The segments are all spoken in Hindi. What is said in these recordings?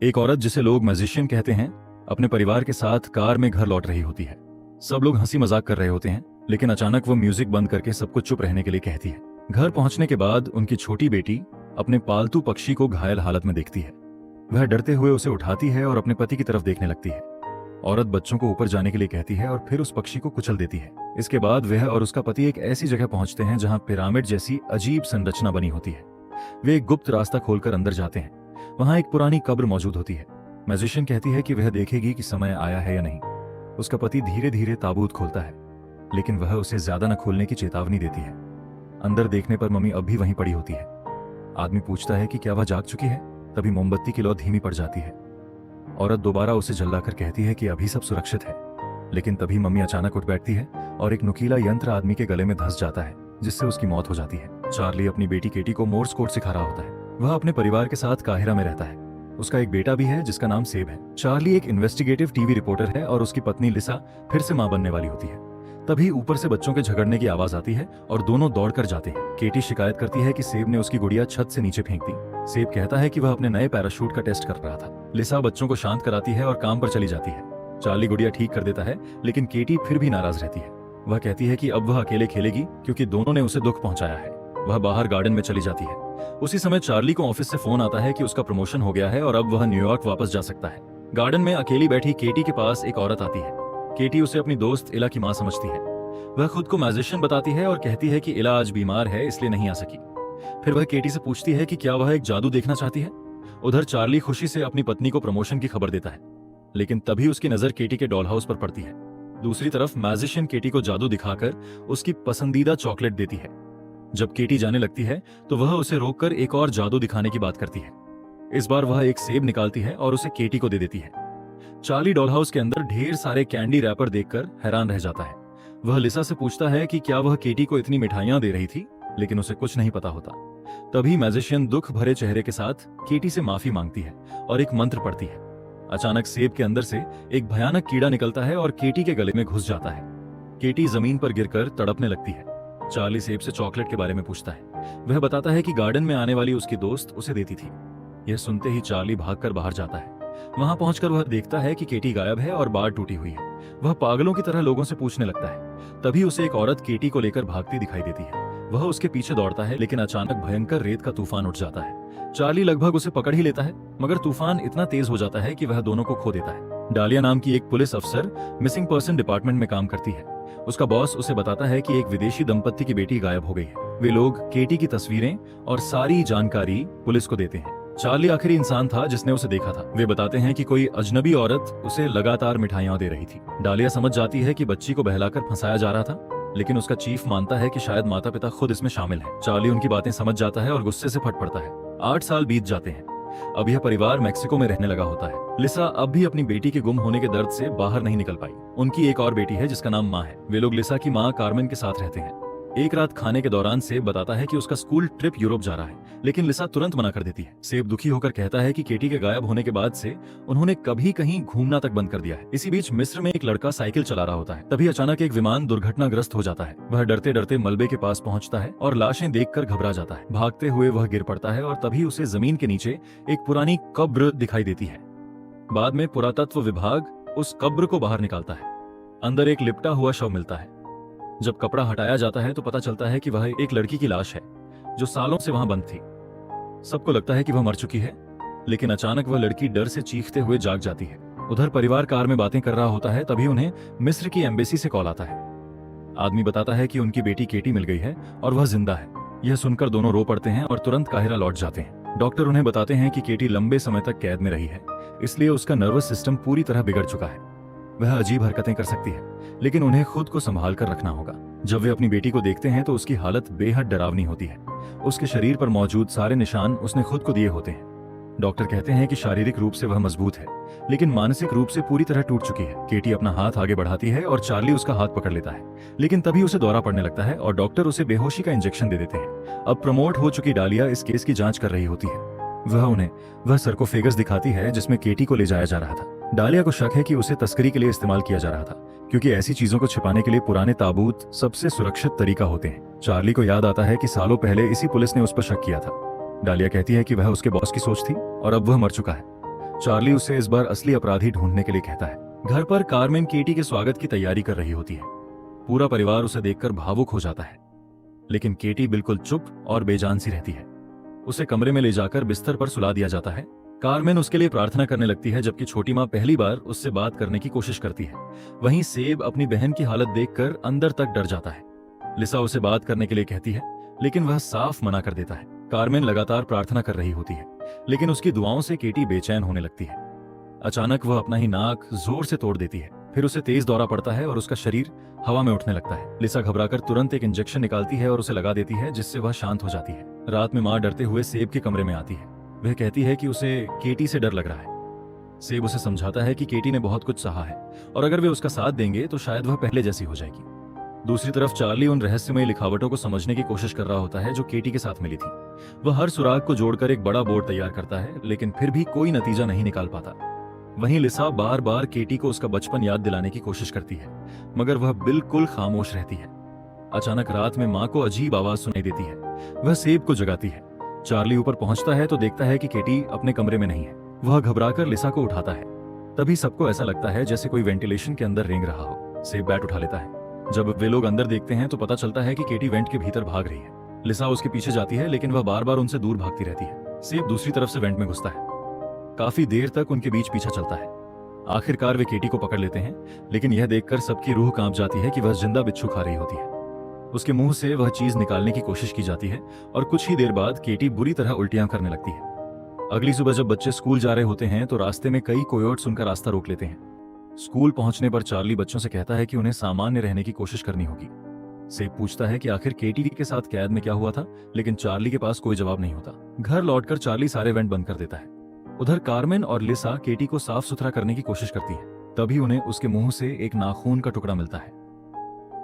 एक औरत जिसे लोग मैजिशियन कहते हैं अपने परिवार के साथ कार में घर लौट रही होती है। सब लोग हंसी मजाक कर रहे होते हैं, लेकिन अचानक वो म्यूजिक बंद करके सबको चुप रहने के लिए कहती है। घर पहुंचने के बाद उनकी छोटी बेटी अपने पालतू पक्षी को घायल हालत में देखती है। वह डरते हुए उसे उठाती है और अपने पति की तरफ देखने लगती है। औरत बच्चों को ऊपर जाने के लिए कहती है और फिर उस पक्षी को कुचल देती है। इसके बाद वह और उसका पति एक ऐसी जगह पहुंचते हैं जहां पिरामिड जैसी अजीब संरचना बनी होती है। वे एक गुप्त रास्ता खोलकर अंदर जाते हैं। वहां एक पुरानी कब्र मौजूद होती है। मैजिशियन कहती है कि वह देखेगी कि समय आया है या नहीं। उसका पति धीरे धीरे ताबूत खोलता है, लेकिन वह उसे ज्यादा न खोलने की चेतावनी देती है। अंदर देखने पर मम्मी अब भी वहीं पड़ी होती है। आदमी पूछता है कि क्या वह जाग चुकी है। तभी मोमबत्ती की लौ धीमी पड़ जाती है। औरत दोबारा उसे जलाकर कहती है कि अभी सब सुरक्षित है, लेकिन तभी मम्मी अचानक उठ बैठती है और एक नुकीला यंत्र आदमी के गले में धंस जाता है, जिससे उसकी मौत हो जाती है। चार्ली अपनी बेटी केटी को मोर्स कोड सिखा रहा होता है। वह अपने परिवार के साथ काहिरा में रहता है। उसका एक बेटा भी है जिसका नाम सेब है। चार्ली एक इन्वेस्टिगेटिव टीवी रिपोर्टर है और उसकी पत्नी लिसा फिर से मां बनने वाली होती है। तभी ऊपर से बच्चों के झगड़ने की आवाज आती है और दोनों दौड़कर जाते हैं। केटी शिकायत करती है कि सेब ने उसकी गुड़िया छत से नीचे फेंक दी। सेब कहता है कि वह अपने नए पैराशूट का टेस्ट कर रहा था। लिसा बच्चों को शांत कराती है और काम पर चली जाती है। चार्ली गुड़िया ठीक कर देता है, लेकिन केटी फिर भी नाराज रहती है। वह कहती है कि अब वह अकेले खेलेगी क्योंकि दोनों ने उसे दुख पहुंचाया है। वह बाहर गार्डन में चली जाती है। उसी समय चार्ली को ऑफिस से फोन आता है कि उसका प्रमोशन हो गया है और अब वह न्यूयॉर्क वापस जा सकता है। गार्डन में अकेली बैठी केटी के पास एक औरत आती है। केटी उसे अपनी दोस्त इला की मां समझती है। वह खुद को मैजिशियन बताती है और कहती है कि इला आज बीमार है, इसलिए नहीं आ सकी। फिर वह केटी से पूछती है कि क्या वह एक जादू देखना चाहती है। उधर चार्ली खुशी से अपनी पत्नी को प्रमोशन की खबर देता है, लेकिन तभी उसकी नजर केटी के डॉल हाउस पर पड़ती है। दूसरी तरफ मैजिशियन केटी को जादू दिखाकर उसकी पसंदीदा चॉकलेट देती है। जब केटी जाने लगती है तो वह उसे रोककर एक और जादू दिखाने की बात करती है। इस बार वह एक सेब निकालती है और उसे केटी को दे देती है। चार्ली डॉल हाउस के अंदर ढेर सारे कैंडी रैपर देखकर हैरान रह जाता है। वह लिसा से पूछता है कि क्या वह केटी को इतनी मिठाइयां दे रही थी, लेकिन उसे कुछ नहीं पता होता। तभी मैजिशियन दुख भरे चेहरे के साथ केटी से माफी मांगती है और एक मंत्र पढ़ती है। अचानक सेब के अंदर से एक भयानक कीड़ा निकलता है और केटी के गले में घुस जाता है। केटी जमीन पर गिरकर तड़पने लगती है। चार्ली सेब से चॉकलेट के बारे में पूछता है। वह बताता है कि गार्डन में आने वाली उसकी दोस्त उसे देती थी। यह सुनते ही चार्ली भागकर बाहर जाता है। वहां पहुंचकर वह देखता है कि केटी गायब है और बाढ़ टूटी हुई है। वह पागलों की तरह लोगों से पूछने लगता है। तभी उसे एक औरत केटी को लेकर भागती दिखाई देती है। वह उसके पीछे दौड़ता है, लेकिन अचानक भयंकर रेत का तूफान उठ जाता है। चार्ली लगभग उसे पकड़ ही लेता है, मगर तूफान इतना तेज हो जाता है कि वह दोनों को खो देता है। डालिया नाम की एक पुलिस अफसर मिसिंग पर्सन डिपार्टमेंट में काम करती है। उसका बॉस उसे बताता है कि एक विदेशी दंपत्ति की बेटी गायब हो गई है। वे लोग केटी की तस्वीरें और सारी जानकारी पुलिस को देते हैं। चार्ली आखिरी इंसान था जिसने उसे देखा था। वे बताते हैं कि कोई अजनबी औरत उसे लगातार मिठाइयां दे रही थी। डालिया समझ जाती है कि बच्ची को बहलाकर फंसाया जा रहा था, लेकिन उसका चीफ मानता है कि शायद माता पिता खुद इसमें शामिल हैं। चार्ली उनकी बातें समझ जाता है और गुस्से से फट पड़ता है। 8 साल बीत जाते हैं। अब यह परिवार मेक्सिको में रहने लगा होता है। लिसा अब भी अपनी बेटी के गुम होने के दर्द से बाहर नहीं निकल पाई। उनकी एक और बेटी है जिसका नाम माँ है। वे लोग लिसा की माँ कार्मेन के साथ रहते हैं। एक रात खाने के दौरान सेब बताता है कि उसका स्कूल ट्रिप यूरोप जा रहा है, लेकिन लिसा तुरंत मना कर देती है। सेब दुखी होकर कहता है कि केटी के गायब होने के बाद से उन्होंने कभी कहीं घूमना तक बंद कर दिया है। इसी बीच मिस्र में एक लड़का साइकिल चला रहा होता है। तभी अचानक एक विमान दुर्घटनाग्रस्त हो जाता है। वह डरते डरते मलबे के पास पहुंचता है और लाशें देखकर घबरा जाता है। भागते हुए वह गिर पड़ता है और तभी उसे जमीन के नीचे एक पुरानी कब्र दिखाई देती है। बाद में पुरातत्व विभाग उस कब्र को बाहर निकालता है। अंदर एक लिपटा हुआ शव मिलता है। जब कपड़ा हटाया जाता है तो पता चलता है कि वह एक लड़की की लाश है जो सालों से वहां बंद थी। सबको लगता है कि वह मर चुकी है, लेकिन अचानक वह लड़की डर से चीखते हुए जाग जाती है। उधर परिवार कार में बातें कर रहा होता है। तभी उन्हें मिस्र की एम्बेसी से कॉल आता है। आदमी बताता है कि उनकी बेटी केटी मिल गई है और वह जिंदा है। यह सुनकर दोनों रो पड़ते हैं और तुरंत काहिरा लौट जाते हैं। डॉक्टर उन्हें बताते हैं कि केटी लंबे समय तक कैद में रही है, इसलिए उसका नर्वस सिस्टम पूरी तरह बिगड़ चुका है। वह अजीब हरकतें कर सकती है, लेकिन उन्हें खुद को संभाल कर रखना होगा। जब वे अपनी बेटी को देखते हैं तो उसकी हालत बेहद डरावनी होती है। उसके शरीर पर मौजूद सारे निशान उसने खुद को दिए होते हैं। डॉक्टर कहते हैं कि शारीरिक रूप से वह मजबूत है, लेकिन मानसिक रूप से पूरी तरह टूट चुकी है। केटी अपना हाथ आगे बढ़ाती है और चार्ली उसका हाथ पकड़ लेता है, लेकिन तभी उसे दौरा पड़ने लगता है और डॉक्टर उसे बेहोशी का इंजेक्शन दे देते हैं। अब प्रमोट हो चुकी डालिया इस केस की जांच कर रही होती है। वह उन्हें वह सर्कोफेगस दिखाती है जिसमें केटी को ले जाया जा रहा था। डालिया को शक है कि उसे तस्करी के लिए इस्तेमाल किया जा रहा था, क्योंकि ऐसी चीजों को छिपाने के लिए पुराने ताबूत सबसे सुरक्षित तरीका होते हैं। चार्ली को याद आता है कि सालों पहले इसी पुलिस ने उस पर शक किया था। डालिया कहती है कि वह उसके बॉस की सोच थी और अब वह मर चुका है। चार्ली उसे इस बार असली अपराधी ढूंढने के लिए कहता है। घर पर कार्मेन केटी के स्वागत की तैयारी कर रही होती है। पूरा परिवार उसे देखकर भावुक हो जाता है, लेकिन केटी बिल्कुल चुप और बेजान सी रहती है। उसे कमरे में ले जाकर बिस्तर पर सुला दिया जाता है। कार्मेन उसके लिए प्रार्थना करने लगती है, जबकि छोटी माँ पहली बार उससे बात करने की कोशिश करती है। वहीं सेब अपनी बहन की हालत देखकर अंदर तक डर जाता है। लिसा उसे बात करने के लिए कहती है, लेकिन वह साफ मना कर देता है। कार्मेन लगातार प्रार्थना कर रही होती है, लेकिन उसकी दुआओं से केटी बेचैन होने लगती है। अचानक वह अपना ही नाक जोर से तोड़ देती है। फिर उसे तेज दौरा पड़ता है और उसका शरीर हवा में उठने लगता है। लिसा घबराकर तुरंत एक इंजेक्शन निकालती है और उसे लगा देती है, जिससे वह शांत हो जाती है। रात में माँ डरते हुए सेब के कमरे में आती है। वह कहती है कि उसे केटी से डर लग रहा है। सेब उसे समझाता है कि केटी ने बहुत कुछ सहा है और अगर वे उसका साथ देंगे तो शायद वह पहले जैसी हो जाएगी। दूसरी तरफ चार्ली उन रहस्यमय लिखावटों को समझने की कोशिश कर रहा होता है जो केटी के साथ मिली थी। वह हर सुराग को जोड़कर एक बड़ा बोर्ड तैयार करता है, लेकिन फिर भी कोई नतीजा नहीं निकाल पाता। वहीं लिसा बार बार केटी को उसका बचपन याद दिलाने की कोशिश करती है, मगर वह बिल्कुल खामोश रहती है। अचानक रात में माँ को अजीब आवाज सुनाई देती है। वह सेब को जगाती है। चार्ली ऊपर पहुंचता है तो देखता है कि केटी अपने कमरे में नहीं है। वह घबराकर लिसा को उठाता है। तभी सबको ऐसा लगता है जैसे कोई वेंटिलेशन के अंदर रेंग रहा हो। सेब बैट उठा लेता है। जब वे लोग अंदर देखते हैं तो पता चलता है कि केटी वेंट के भीतर भाग रही है। लिसा उसके पीछे जाती है, लेकिन वह बार बार उनसे दूर भागती रहती है। सेब दूसरी तरफ से वेंट में घुसता है। काफी देर तक उनके बीच पीछा चलता है। आखिरकार वे केटी को पकड़ लेते हैं, लेकिन यह देखकर सबकी रूह कांप जाती है कि वह जिंदा बिच्छू खा रही होती है। उसके मुंह से वह चीज निकालने की कोशिश की जाती है और कुछ ही देर बाद केटी बुरी तरह उल्टियां करने लगती है। अगली सुबह जब बच्चे स्कूल जा रहे होते हैं तो रास्ते में कई कोयोट्स उनका रास्ता रोक लेते हैं। स्कूल पहुंचने पर चार्ली बच्चों से कहता है कि उन्हें सामान्य रहने की कोशिश करनी होगी। सेब पूछता है कि आखिर केटी के साथ कैद में क्या हुआ था, लेकिन चार्ली के पास कोई जवाब नहीं होता। घर लौटकर चार्ली सारे इवेंट बंद कर देता है। उधर कार्मेन और लिसा केटी को साफ सुथरा करने की कोशिश करती है। तभी उन्हें उसके मुंह से एक नाखून का टुकड़ा मिलता है।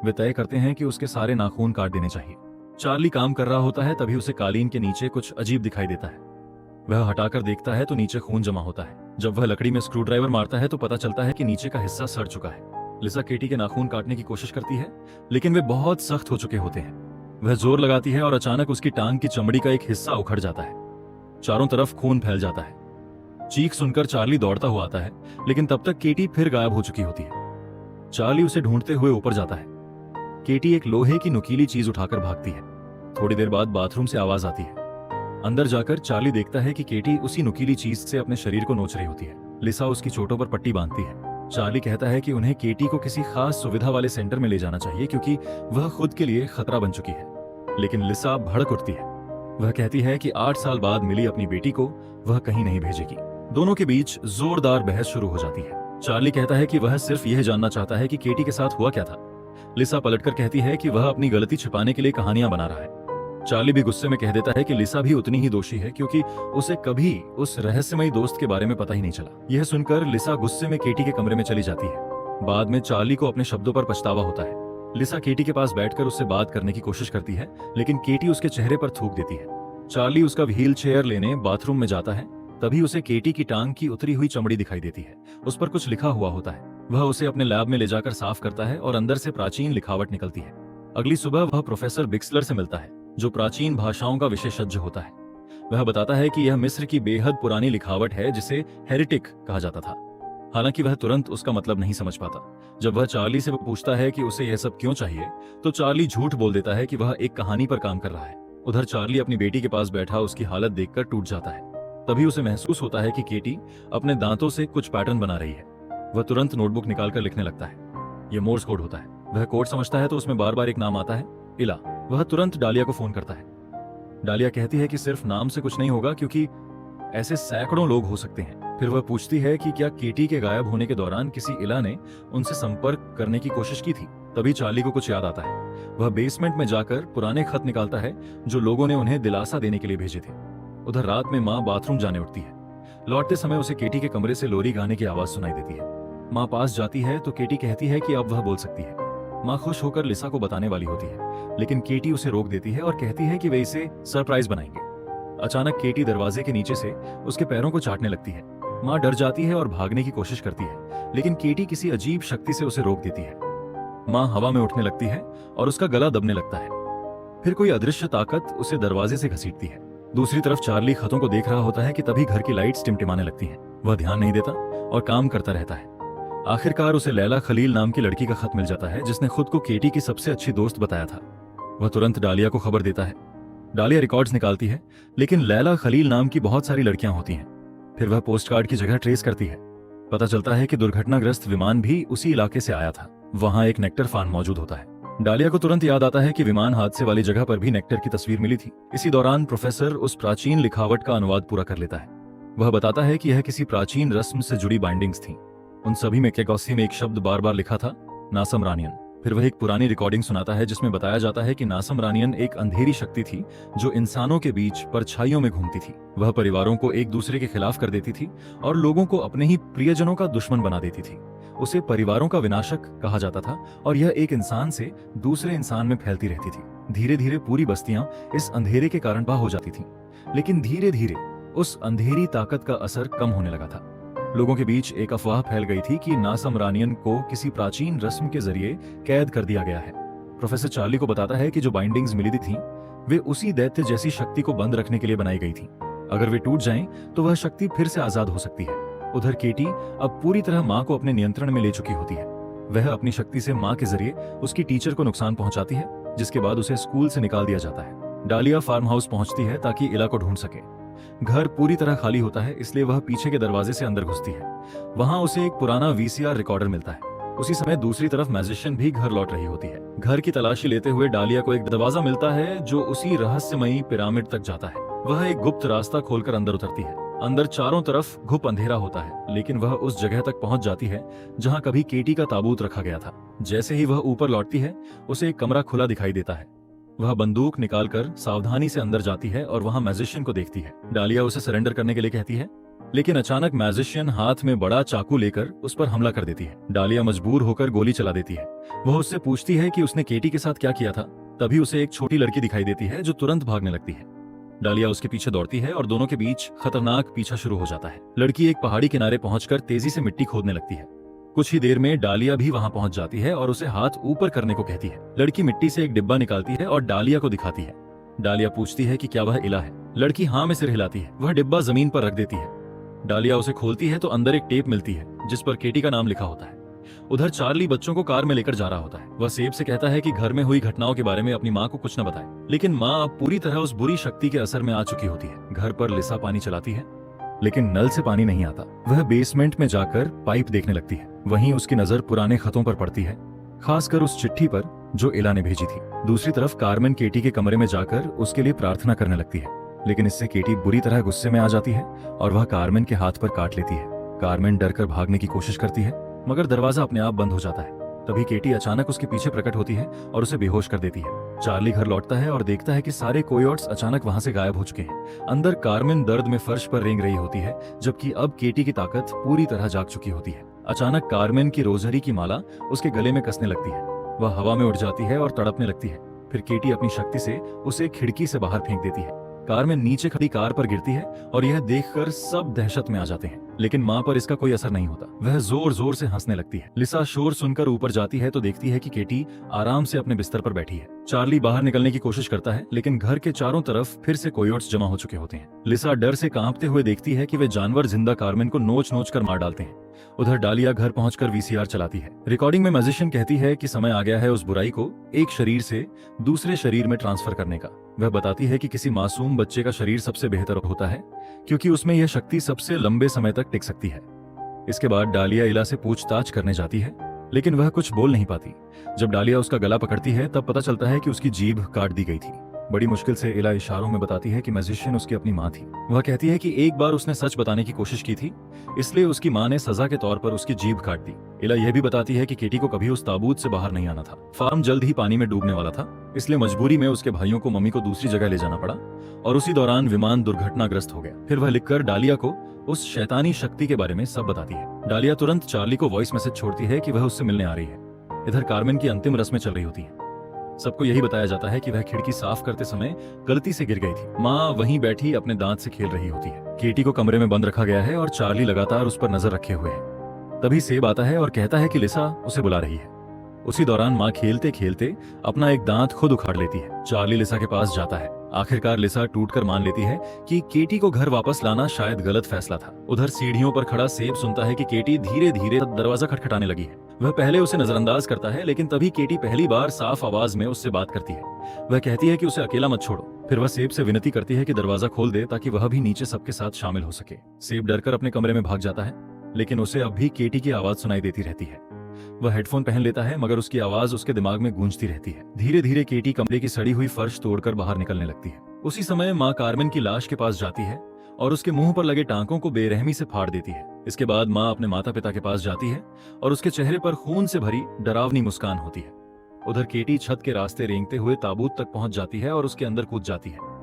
वे तय करते हैं कि उसके सारे नाखून काट देने चाहिए। चार्ली काम कर रहा होता है, तभी उसे कालीन के नीचे कुछ अजीब दिखाई देता है। वह हटाकर देखता है तो नीचे खून जमा होता है। जब वह लकड़ी में स्क्रू ड्राइवर मारता है तो पता चलता है कि नीचे का हिस्सा सड़ चुका है। लिसा केटी के नाखून काटने की कोशिश करती है, लेकिन वे बहुत सख्त हो चुके होते हैं। वह जोर लगाती है और अचानक उसकी टांग की चमड़ी का एक हिस्सा उखड़ जाता है। चारों तरफ खून फैल जाता है। चीख सुनकर चार्ली दौड़ता हुआ आता है, लेकिन तब तक केटी फिर गायब हो चुकी होती है। चार्ली उसे ढूंढते हुए ऊपर जाता है। केटी एक लोहे की नुकीली चीज उठाकर भागती है। थोड़ी देर बाद बाथरूम से आवाज आती है। अंदर जाकर चार्ली देखता है कि केटी उसी नुकीली चीज से अपने शरीर को नोच रही होती है। लिसा उसकी चोटों पर पट्टी बांधती है। चार्ली कहता है कि उन्हें केटी को किसी खास सुविधा वाले सेंटर में ले जाना चाहिए, क्योंकि वह खुद के लिए खतरा बन चुकी है। लेकिन लिसा भड़क उठती है। वह कहती है कि 8 साल बाद मिली अपनी बेटी को वह कहीं नहीं भेजेगी। दोनों के बीच जोरदार बहस शुरू हो जाती है। चार्ली कहता है कि वह सिर्फ यह जानना चाहता है कि केटी के साथ हुआ क्या था। लिसा पलटकर कहती है कि वह अपनी गलती छिपाने के लिए कहानियां बना रहा है। चार्ली भी गुस्से में कह देता है कि लिसा भी उतनी ही दोषी है, क्योंकि उसे कभी उस रहस्यमयी दोस्त के बारे में पता ही नहीं चला। यह सुनकर लिसा गुस्से में केटी के कमरे में चली जाती है। बाद में चार्ली को अपने शब्दों पर पछतावा होता है। लिसा केटी के पास बैठकर उससे बात करने की कोशिश करती है, लेकिन केटी उसके चेहरे पर थूक देती है। चार्ली उसका व्हील चेयर लेने बाथरूम में जाता है। तभी उसे केटी की टांग की उतरी हुई चमड़ी दिखाई देती है। उस पर कुछ लिखा हुआ होता है। वह उसे अपने लैब में ले जाकर साफ करता है और अंदर से प्राचीन लिखावट निकलती है। अगली सुबह वह प्रोफेसर बिक्सलर से मिलता है, जो प्राचीन भाषाओं का विशेषज्ञ होता है। वह बताता है कि यह मिस्र की बेहद पुरानी लिखावट है, जिसे हेरिटिक कहा जाता था। हालांकि वह तुरंत उसका मतलब नहीं समझ पाता। जब वह चार्ली से पूछता है कि उसे यह सब क्यों चाहिए, तो चार्ली झूठ बोल देता है कि वह एक कहानी पर काम कर रहा है। उधर चार्ली अपनी बेटी के पास बैठा उसकी हालत देखकर टूट जाता है। तभी उसे महसूस होता है कि केटी अपने दांतों से कुछ पैटर्न बना रही है। वह तुरंत नोटबुक निकालकर लिखने लगता है। यह मोर्स कोड होता है। वह कोड समझता है तो उसमें बार बार एक नाम आता है, इला। वह तुरंत डालिया को फोन करता है। डालिया कहती है कि सिर्फ नाम से कुछ नहीं होगा, क्योंकि ऐसे सैकड़ों लोग हो सकते हैं। फिर वह पूछती है कि क्या केटी के गायब होने के दौरान किसी इला ने उनसे संपर्क करने की कोशिश की थी। तभी चार्ली को कुछ याद आता है। वह बेसमेंट में जाकर पुराने खत निकालता है जो लोगों ने उन्हें दिलासा देने के लिए भेजे थे। उधर रात में माँ बाथरूम जाने उठती है। लौटते समय उसे केटी के कमरे से लोरी गाने की आवाज सुनाई देती है। माँ पास जाती है तो केटी कहती है कि अब वह बोल सकती है। माँ खुश होकर लिसा को बताने वाली होती है, लेकिन केटी उसे रोक देती है और कहती है कि वे इसे सरप्राइज बनाएंगे। अचानक केटी दरवाजे के नीचे से उसके पैरों को चाटने लगती है। माँ डर जाती है और भागने की कोशिश करती है, लेकिन केटी किसी अजीब शक्ति से उसे रोक देती है। माँ हवा में उठने लगती है और उसका गला दबने लगता है। फिर कोई अदृश्य ताकत उसे दरवाजे से घसीटती है। दूसरी तरफ चार्ली खतों को देख रहा होता है कि तभी घर की लाइट्स टिमटिमाने लगती हैं। वह ध्यान नहीं देता और काम करता रहता है। आखिरकार उसे लैला खलील नाम की लड़की का खत मिल जाता है जिसने खुद को केटी की सबसे अच्छी दोस्त बताया था। वह तुरंत डालिया को खबर देता है। डालिया रिकॉर्ड्स निकालती है, लेकिन लैला खलील नाम की बहुत सारी लड़कियां होती हैं। फिर वह पोस्टकार्ड की जगह ट्रेस करती है। पता चलता है कि दुर्घटनाग्रस्त विमान भी उसी इलाके से आया था। वहां एक नेक्टर फार्म मौजूद होता है। डालिया को तुरंत याद आता है कि विमान हादसे वाली जगह पर भी नेक्टर की तस्वीर मिली थी। इसी दौरान प्रोफेसर उस प्राचीन लिखावट का अनुवाद पूरा कर लेता है। वह बताता है कि यह किसी प्राचीन रस्म से जुड़ी बाइंडिंग्स थीं। उन सभी में केगोसी में एक शब्द बार बार लिखा था, नासमरानियन। फिर वह एक पुरानी रिकॉर्डिंग सुनाता है जिसमें बताया जाता है कि नासमरानियन एक अंधेरी शक्ति थी जो इंसानों के बीच परछाइयों में घूमती थी। वह परिवारों को एक दूसरे के खिलाफ कर देती थी और लोगों को अपने ही प्रियजनों का दुश्मन बना देती थी। उसे परिवारों का विनाशक कहा जाता था और यह एक इंसान से दूसरे इंसान में फैलती रहती थी। धीरे धीरे पूरी बस्तियां इस अंधेरे के कारण बाह हो जाती थीं। लेकिन धीरे धीरे उस अंधेरी ताकत का असर कम होने लगा था। लोगों के बीच एक अफवाह फैल गई थी कि नासमरानियन को किसी प्राचीन रस्म के जरिए कैद कर दिया गया है। प्रोफेसर चार्ली को बताता है कि जो बाइंडिंग्स मिली थीं, वे उसी दैत्य जैसी शक्ति को बंद रखने के लिए बनाई गई थीं। अगर वे टूट जाएं, तो वह शक्ति फिर से आजाद हो सकती है। उधर केटी अब पूरी तरह माँ को अपने नियंत्रण में ले चुकी होती है। वह अपनी शक्ति से माँ के जरिए उसकी टीचर को नुकसान पहुंचाती है, जिसके बाद उसे स्कूल से निकाल दिया जाता है। डालिया फार्म हाउस पहुंचती है ताकि इला को ढूंढ सके। घर पूरी तरह खाली होता है, इसलिए वह पीछे के दरवाजे से अंदर घुसती है। वहां उसे एक पुराना वीसीआर रिकॉर्डर मिलता है। उसी समय दूसरी तरफ मैजिशियन भी घर लौट रही होती है। घर की तलाशी लेते हुए डालिया को एक दरवाजा मिलता है जो उसी रहस्यमयी पिरामिड तक जाता है। वह एक गुप्त रास्ता खोलकर अंदर उतरती है। अंदर चारों तरफ घुप अंधेरा होता है, लेकिन वह उस जगह तक पहुंच जाती है जहां कभी केटी का ताबूत रखा गया था। जैसे ही वह ऊपर लौटती है, उसे एक कमरा खुला दिखाई देता है। वह बंदूक निकालकर सावधानी से अंदर जाती है और वहां मैजिशियन को देखती है। डालिया उसे सरेंडर करने के लिए कहती है, लेकिन अचानक मैजिशियन हाथ में बड़ा चाकू लेकर उस पर हमला कर देती है। डालिया मजबूर होकर गोली चला देती है। वह उससे पूछती है कि उसने केटी के साथ क्या किया था। तभी उसे एक छोटी लड़की दिखाई देती है जो तुरंत भागने लगती है। डालिया उसके पीछे दौड़ती है और दोनों के बीच खतरनाक पीछा शुरू हो जाता है। लड़की एक पहाड़ी किनारे पहुंचकर तेजी से मिट्टी खोदने लगती है। कुछ ही देर में डालिया भी वहां पहुंच जाती है और उसे हाथ ऊपर करने को कहती है। लड़की मिट्टी से एक डिब्बा निकालती है और डालिया को दिखाती है। डालिया पूछती है कि क्या वह इला है। लड़की हाँ में सिर हिलाती है। वह डिब्बा जमीन पर रख देती है। डालिया उसे खोलती है तो अंदर एक टेप मिलती है जिस पर केटी का नाम लिखा होता है। उधर चार्ली बच्चों को कार में लेकर जा रहा होता है। वह सेब से कहता है कि घर में हुई घटनाओं के बारे में अपनी माँ को कुछ न बताए, लेकिन माँ अब पूरी तरह उस बुरी शक्ति के असर में आ चुकी होती है। घर पर लिसा पानी चलाती है, लेकिन नल से पानी नहीं आता। वह बेसमेंट में जाकर पाइप देखने लगती है। वहीं उसकी नजर पुराने खतों पर पड़ती है, खासकर उस चिट्ठी पर जो इला ने भेजी थी। दूसरी तरफ कार्मेन केटी के कमरे में जाकर उसके लिए प्रार्थना करने लगती है, लेकिन इससे केटी बुरी तरह गुस्से में आ जाती है और वह कार्मेन के हाथ पर काट लेती है। कार्मेन डरकर भागने की कोशिश करती है, मगर दरवाजा अपने आप बंद हो जाता है। तभी केटी अचानक उसके पीछे प्रकट होती है और उसे बेहोश कर देती है। चार्ली घर लौटता है और देखता है कि सारे कोयोट्स अचानक वहां से गायब हो चुके हैं। अंदर कार्मेन दर्द में फर्श पर रेंग रही होती है, जबकि अब केटी की ताकत पूरी तरह जाग चुकी होती है। अचानक कार्मेन की रोजरी की माला उसके गले में कसने लगती है। वह हवा में उड़ जाती है और तड़पने लगती है। फिर केटी अपनी शक्ति से उसे खिड़की से बाहर फेंक देती है। कार्मेन नीचे खड़ी कार पर गिरती है और यह देखकर सब दहशत में आ जाते हैं, लेकिन माँ पर इसका कोई असर नहीं होता। वह जोर जोर से हंसने लगती है। लिसा शोर सुनकर ऊपर जाती है तो देखती है कि केटी आराम से अपने बिस्तर पर बैठी है। चार्ली बाहर निकलने की कोशिश करता है, लेकिन घर के चारों तरफ फिर से कोयोट्स जमा हो चुके होते हैं। लिसा डर से कांपते हुए देखती है कि वे जानवर जिंदा कार्मेन को नोच नोच कर मार डालते हैं। उधर डालिया घर पहुंचकर वीसीआर चलाती है। रिकॉर्डिंग में मैजिशियन कहती है कि समय आ गया है उस बुराई को एक शरीर से दूसरे शरीर में ट्रांसफर करने का। वह बताती है कि किसी मासूम बच्चे का शरीर सबसे बेहतर होता है, क्योंकि उसमें यह शक्ति सबसे लंबे समय तक टिक सकती है। इसके बाद डालिया इला से पूछताछ करने जाती है, लेकिन वह कुछ बोल नहीं पाती। जब डालिया उसका गला पकड़ती है तब पता चलता है कि उसकी जीभ काट दी गई थी। बड़ी मुश्किल से इला इशारों में बताती है कि मैजिशियन उसकी अपनी माँ थी। वह कहती है कि एक बार उसने सच बताने की कोशिश की थी, इसलिए उसकी माँ ने सजा के तौर पर उसकी जीभ काट दी। इला यह भी बताती है कि केटी को कभी उस ताबूत से बाहर नहीं आना था। फार्म जल्द ही पानी में डूबने वाला था, इसलिए मजबूरी में उसके भाइयों को मम्मी को दूसरी जगह ले जाना पड़ा और उसी दौरान विमान दुर्घटनाग्रस्त हो गया। फिर वह लिखकर डालिया को उस शैतानी शक्ति के बारे में सब बताती है। डालिया तुरंत चार्ली को वॉइस मैसेज छोड़ती है कि वह उससे मिलने आ रही है। इधर कार्मेन की अंतिम रस्में चल रही होती हैं। सबको यही बताया जाता है कि वह खिड़की साफ करते समय गलती से गिर गई थी। माँ वहीं बैठी अपने दांत से खेल रही होती है। केटी को कमरे में बंद रखा गया है और चार्ली लगातार उस पर नजर रखे हुए है। तभी सेब आता है और कहता है कि लिसा उसे बुला रही है। उसी दौरान माँ खेलते खेलते अपना एक दांत खुद उखाड़ लेती है। चार्ली लिसा के पास जाता है। आखिरकार लिसा टूटकर मान लेती है कि केटी को घर वापस लाना शायद गलत फैसला था। उधर सीढ़ियों पर खड़ा सेब सुनता है कि केटी धीरे धीरे दरवाजा खटखटाने लगी है। वह पहले उसे नजरअंदाज करता है, लेकिन तभी केटी पहली बार साफ आवाज में उससे बात करती है। वह कहती है कि उसे अकेला मत छोड़ो। फिर वह सेब से विनती करती है कि दरवाजा खोल दे ताकि वह भी नीचे सबके साथ शामिल हो सके। सेब डरकर अपने कमरे में भाग जाता है, लेकिन उसे अब भी केटी की आवाज सुनाई देती रहती है। वह हेडफोन पहन लेता है, मगर उसकी आवाज उसके दिमाग में गूंजती रहती है। धीरे धीरे केटी कमरे की सड़ी हुई फर्श तोड़कर बाहर निकलने लगती है। उसी समय माँ कार्मेन की लाश के पास जाती है और उसके मुंह पर लगे टांकों को बेरहमी से फाड़ देती है। इसके बाद माँ अपने माता पिता के पास जाती है और उसके चेहरे पर खून से भरी डरावनी मुस्कान होती है। उधर केटी छत के रास्ते रेंगते हुए ताबूत तक पहुंच जाती है और उसके अंदर कूद जाती है।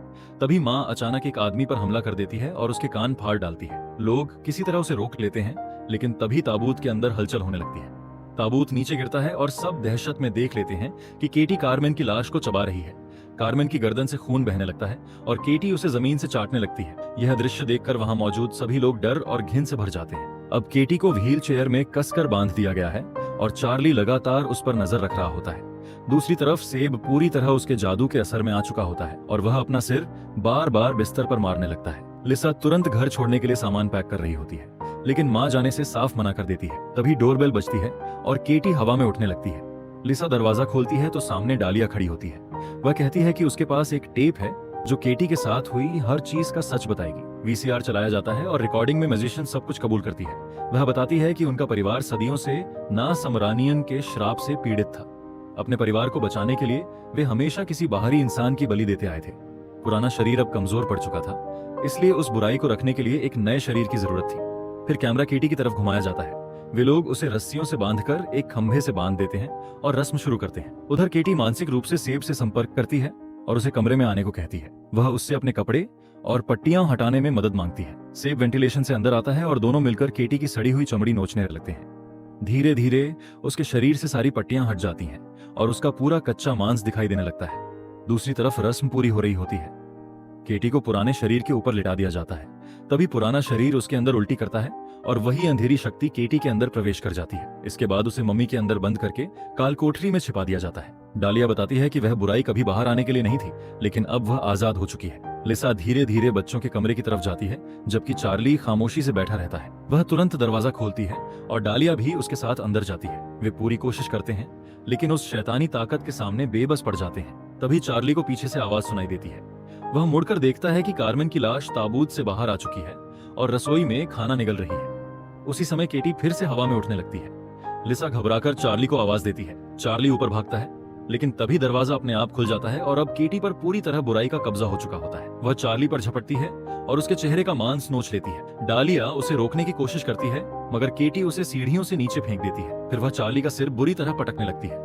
तभी माँ अचानक एक आदमी पर हमला कर देती है और उसके कान फाड़ डालती है। लोग किसी तरह उसे रोक लेते हैं, लेकिन तभी ताबूत के अंदर हलचल होने लगती है। ताबूत नीचे गिरता है और सब दहशत में देख लेते हैं कि केटी कार्मेन की लाश को चबा रही है। कार्मेन की गर्दन से खून बहने लगता है और केटी उसे जमीन से चाटने लगती है। यह दृश्य देखकर वहां मौजूद सभी लोग डर और घिन से भर जाते हैं। अब केटी को व्हील चेयर में कसकर बांध दिया गया है और चार्ली लगातार उस पर नजर रख रहा होता है। दूसरी तरफ सेब पूरी तरह उसके जादू के असर में आ चुका होता है और वह अपना सिर बार बार बिस्तर पर मारने लगता है। लिसा तुरंत घर छोड़ने के लिए सामान पैक कर रही होती है, लेकिन माँ जाने से साफ मना कर देती है। तभी डोरबेल बजती है और केटी हवा में उठने लगती है। लिसा दरवाजा खोलती है तो सामने डालिया खड़ी होती है। वह कहती है कि उसके पास एक टेप है जो केटी के साथ हुई हर चीज का सच बताएगी। वीसीआर चलाया जाता है और रिकॉर्डिंग में म्यूजिशियन सब कुछ कबूल करती है। वह बताती है कि उनका परिवार सदियों से नासमरानियन के श्राप से पीड़ित था। अपने परिवार को बचाने के लिए वे हमेशा किसी बाहरी इंसान की बलि देते आए थे। पुराना शरीर अब कमजोर पड़ चुका था, इसलिए उस बुराई को रखने के लिए एक नए शरीर की जरूरत थी। फिर कैमरा केटी की तरफ घुमाया जाता है। वे लोग उसे रस्सियों से बांधकर एक खंभे से बांध देते हैं और रस्म शुरू करते हैं। उधर केटी मानसिक रूप से सेब से संपर्क करती है और उसे कमरे में आने को कहती है। वह उससे अपने कपड़े और पट्टियां हटाने में मदद मांगती है। सेब वेंटिलेशन से अंदर आता है और दोनों मिलकर केटी की सड़ी हुई चमड़ी नोचने लगते हैं। धीरे धीरे उसके शरीर से सारी पट्टियां हट जाती हैं और उसका पूरा कच्चा मांस दिखाई देने लगता है। दूसरी तरफ रस्म पूरी हो रही होती है। केटी को पुराने शरीर के ऊपर लिटा दिया जाता है। तभी पुराना शरीर उसके अंदर उल्टी करता है और वही अंधेरी शक्ति केटी के अंदर प्रवेश कर जाती है। इसके बाद उसे मम्मी के अंदर बंद करके काल कोठरी में छिपा दिया जाता है। डालिया बताती है कि वह बुराई कभी बाहर आने के लिए नहीं थी, लेकिन अब वह आजाद हो चुकी है। लिसा धीरे धीरे बच्चों के कमरे की तरफ जाती है, जबकि चार्ली खामोशी से बैठा रहता है। वह तुरंत दरवाजा खोलती है और डालिया भी उसके साथ अंदर जाती है। वे पूरी कोशिश करते हैं, लेकिन उस शैतानी ताकत के सामने बेबस पड़ जाते हैं। तभी चार्ली को पीछे से आवाज सुनाई देती है। वह मुड़कर देखता है कि कार्मेन की लाश ताबूत से बाहर आ चुकी है और रसोई में खाना निगल रही है। उसी समय केटी फिर से हवा में उठने लगती है। लिसा घबराकर चार्ली को आवाज देती है। चार्ली ऊपर भागता है, लेकिन तभी दरवाजा अपने आप खुल जाता है और अब केटी पर पूरी तरह बुराई का कब्जा हो चुका होता है। वह चार्ली पर झपटती है और उसके चेहरे का मांस नोच लेती है। डालिया उसे रोकने की कोशिश करती है, मगर केटी उसे सीढ़ियों से नीचे फेंक देती है। फिर वह चार्ली का सिर बुरी तरह पटकने लगती है।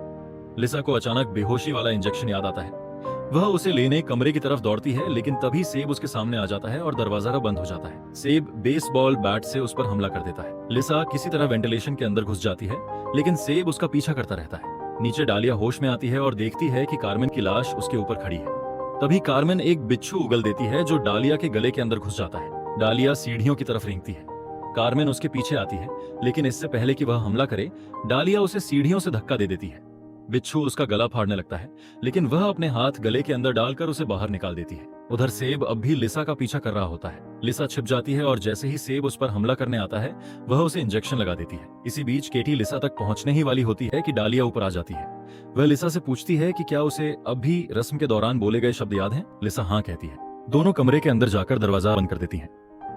लिसा को अचानक बेहोशी वाला इंजेक्शन याद आता है। वह उसे लेने कमरे की तरफ दौड़ती है, लेकिन तभी सेब उसके सामने आ जाता है और दरवाजा बंद हो जाता है। सेब बेसबॉल बैट से उस पर हमला कर देता है। लिसा किसी तरह वेंटिलेशन के अंदर घुस जाती है, लेकिन सेब उसका पीछा करता रहता है। नीचे डालिया होश में आती है और देखती है कि कार्मेन की लाश उसके ऊपर खड़ी है। तभी कार्मेन एक बिच्छू उगल देती है जो डालिया के गले के अंदर घुस जाता है। डालिया सीढ़ियों की तरफ रेंगती है। कार्मेन उसके पीछे आती है, लेकिन इससे पहले कि वह हमला करे, डालिया उसे सीढ़ियों से धक्का दे देती है। बिच्छू उसका गला फाड़ने लगता है, लेकिन वह अपने हाथ गले के अंदर डालकर उसे बाहर निकाल देती है। उधर सेब अब भी लिसा का पीछा कर रहा होता है। लिसा छिप जाती है और जैसे ही सेब उस पर हमला करने आता है, वह उसे इंजेक्शन लगा देती है। इसी बीच केटी लिसा तक पहुंचने ही वाली होती है कि डालिया ऊपर आ जाती है। वह लिसा से पूछती है कि क्या उसे अब भी रस्म के दौरान बोले गए शब्द याद हैं? लिसा हाँ कहती है। दोनों कमरे के अंदर जाकर दरवाजा बंद कर देती हैं।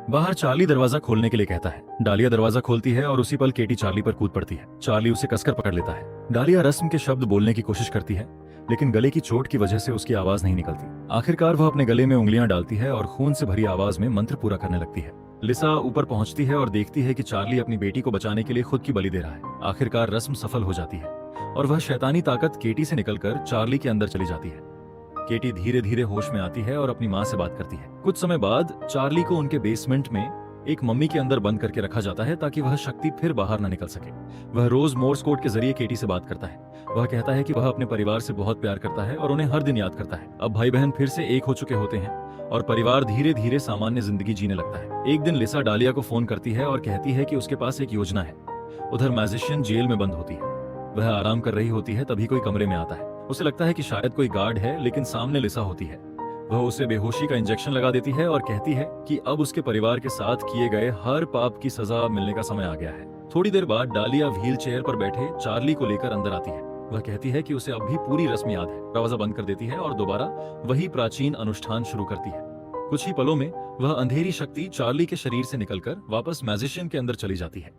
बाहर चार्ली दरवाजा खोलने के लिए कहता है। डालिया दरवाजा खोलती है और उसी पल केटी चार्ली पर कूद पड़ती है। चार्ली उसे कसकर पकड़ लेता है। डालिया रस्म के शब्द बोलने की कोशिश करती है, लेकिन गले की चोट की वजह से उसकी आवाज नहीं निकलती। आखिरकार वह अपने गले में उंगलियां डालती है और खून से भरी आवाज में मंत्र पूरा करने लगती है। लिसा ऊपर पहुंचती है और देखती है कि चार्ली अपनी बेटी को बचाने के लिए खुद की बलि दे रहा है। आखिरकार रस्म सफल हो जाती है और वह शैतानी ताकत केटी से निकलकर चार्ली के अंदर चली जाती है। केटी धीरे धीरे होश में आती है और अपनी माँ से बात करती है। कुछ समय बाद चार्ली को उनके बेसमेंट में एक मम्मी के अंदर बंद करके रखा जाता है ताकि वह शक्ति फिर बाहर न निकल सके। वह रोज मोर्स कोड के जरिए केटी से बात करता है। वह कहता है कि वह अपने परिवार से बहुत प्यार करता है और उन्हें हर दिन याद करता है। अब भाई बहन फिर से एक हो चुके होते हैं और परिवार धीरे धीरे सामान्य जिंदगी जीने लगता है। एक दिन लिसा डालिया को फोन करती है और कहती है कि उसके पास एक योजना है। उधर मैजिशियन जेल में बंद होती है। वह आराम कर रही होती है, तभी कोई कमरे में आता है। उसे लगता है कि शायद कोई गार्ड है, लेकिन सामने लिसा होती है। वह उसे बेहोशी का इंजेक्शन लगा देती है और कहती है कि अब उसके परिवार के साथ किए गए हर पाप की सजा मिलने का समय आ गया है। थोड़ी देर बाद डालिया व्हील चेयर पर बैठे चार्ली को लेकर अंदर आती है। वह कहती है कि उसे अब भी पूरी रस्म याद है। दरवाजा बंद कर देती है और दोबारा वही प्राचीन अनुष्ठान शुरू करती है। कुछ ही पलों में वह अंधेरी शक्ति चार्ली के शरीर से निकलकर वापस मैजिशियन के अंदर चली जाती है।